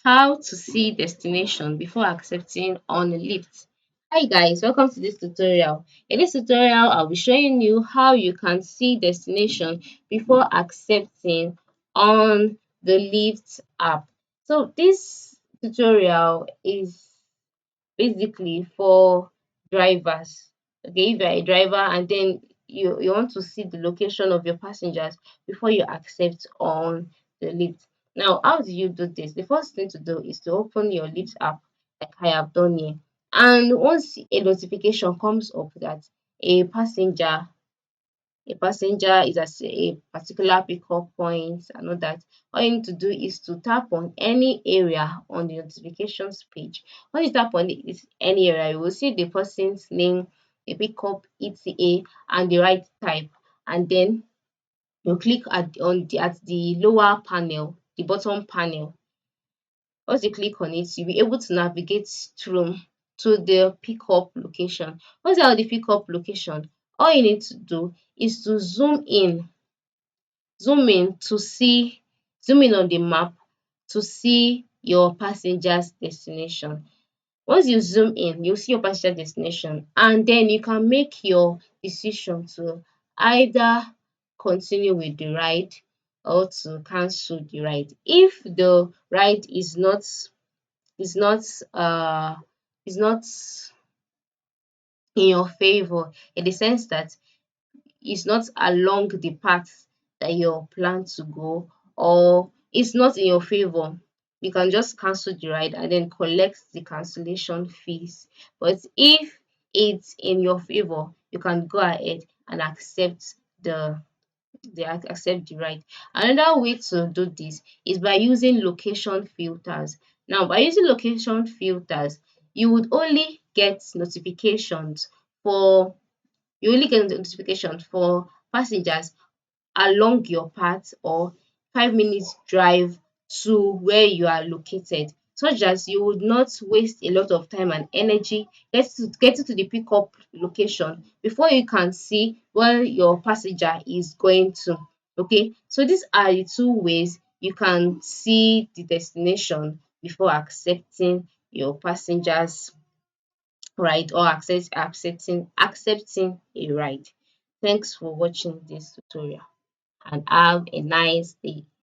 How to see destination before accepting on a lift. Hi guys, welcome to this tutorial. In this tutorial, I'll be showing you how you can see destination before accepting on the Lyft app. So this tutorial is basically for drivers. Okay, if you're a driver and then you want to see the location of your passengers before you accept on the lift. Now, how do you do this? The first thing to do is to open your Lyft app like I have done here. And once a notification comes up that a passenger a passenger is at a particular pickup point and all that, all you need to do is to tap on any area on the notifications page. When you tap on any area, you will see the person's name, the pickup ETA, and the right type. And then you click at the lower panel, the bottom panel. Once you click on it, you'll be able to navigate through to the pickup location. Once you're at the pickup location, all you need to do is to zoom in on the map to see your passenger's destination. Once you zoom in, you'll see your passenger destination, and then you can make your decision to either continue with the ride or to cancel the ride. If the ride is not uh is not in your favor, in the sense that it's not along the path that you plan to go, or it's not in your favor, you can just cancel the ride and then collect the cancellation fees. But if it's in your favor, you can go ahead and accept the ride. Another way to do this is by using location filters. Now, by using location filters, you would only get notifications for you only get notification for passengers along your path or 5 minutes drive to where you are located, such that you would not waste a lot of time and energy getting to the pickup location before you can see where your passenger is going to. Okay, so these are the two ways you can see the destination before accepting your passengers ride or accepting a ride. Thanks for watching this tutorial and have a nice day.